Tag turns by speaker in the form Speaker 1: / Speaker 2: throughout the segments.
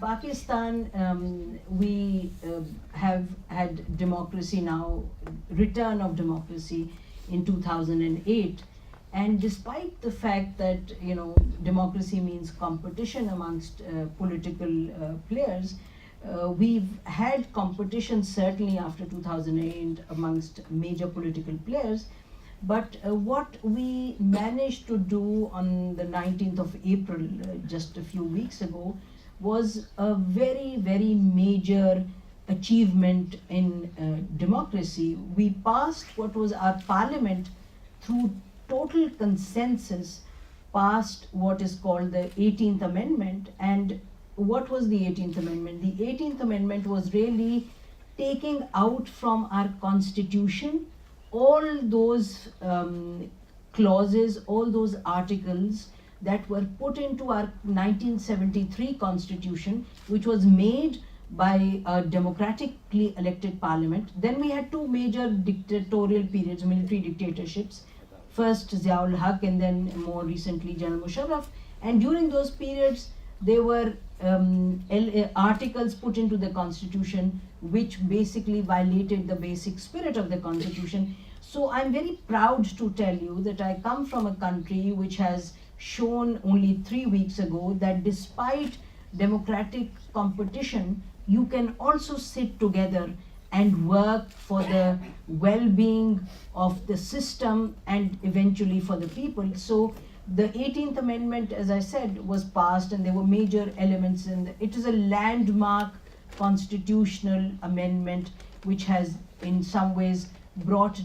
Speaker 1: Pakistan, we have had democracy now, return of democracy in 2008. And despite the fact that, democracy means competition amongst political players, we've had competition certainly after 2008 amongst major political players. But what we managed to do on the 19th of April, just a few weeks ago, was a very, very major achievement in democracy. We passed what was our parliament through total consensus, passed what is called the 18th Amendment. And what was the 18th Amendment? The 18th Amendment was really taking out from our constitution all those clauses, all those articles that were put into our 1973 constitution, which was made by a democratically elected parliament. Then we had two major dictatorial periods, military dictatorships, first Ziaul Haq and then more recently General Musharraf. And during those periods, there were articles put into the constitution which basically violated the basic spirit of the constitution. So I'm very proud to tell you that I come from a country which has shown only 3 weeks ago that despite democratic competition, you can also sit together and work for the well-being of the system and eventually for the people. So the 18th Amendment, as I said, was passed and there were major elements in it. Is a landmark constitutional amendment which has in some ways brought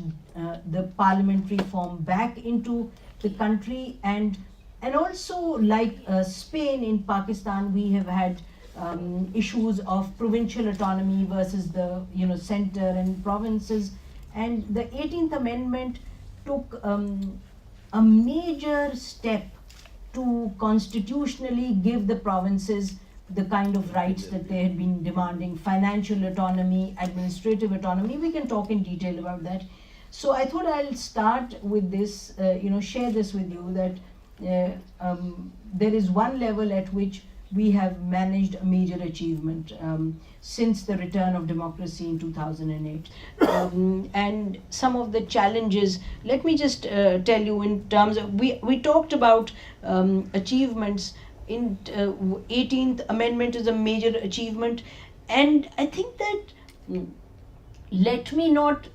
Speaker 1: the parliamentary form back into the country. And also like Spain, in Pakistan we have had issues of provincial autonomy versus the center and provinces. And the 18th Amendment took a major step to constitutionally give the provinces the kind of rights that they had been demanding: financial autonomy, administrative autonomy. We can talk in detail about that. So I thought I'll start with this, share this with you, that there is one level at which we have managed a major achievement since the return of democracy in 2008. And some of the challenges, let me just tell you in terms of, we talked about achievements. In 18th Amendment is a major achievement, and I think that let me not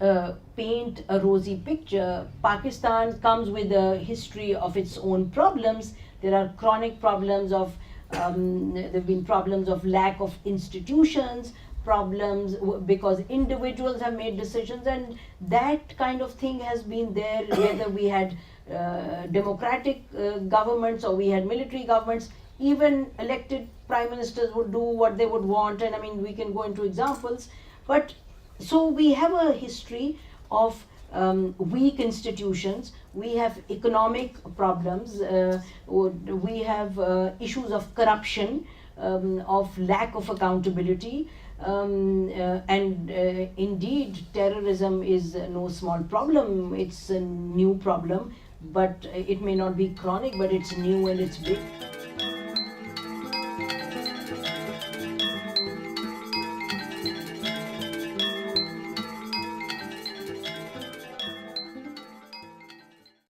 Speaker 1: paint a rosy picture. Pakistan comes with a history of its own problems. There are chronic problems of there have been problems of lack of institutions, problems because individuals have made decisions, and that kind of thing has been there whether we had democratic governments or we had military governments. Even elected prime ministers would do what they would want, and I mean we can go into examples. But so we have a history of weak institutions, we have economic problems, we have issues of corruption, of lack of accountability, and indeed terrorism is no small problem. It's a new problem, but it may not be chronic, but it's new and it's big.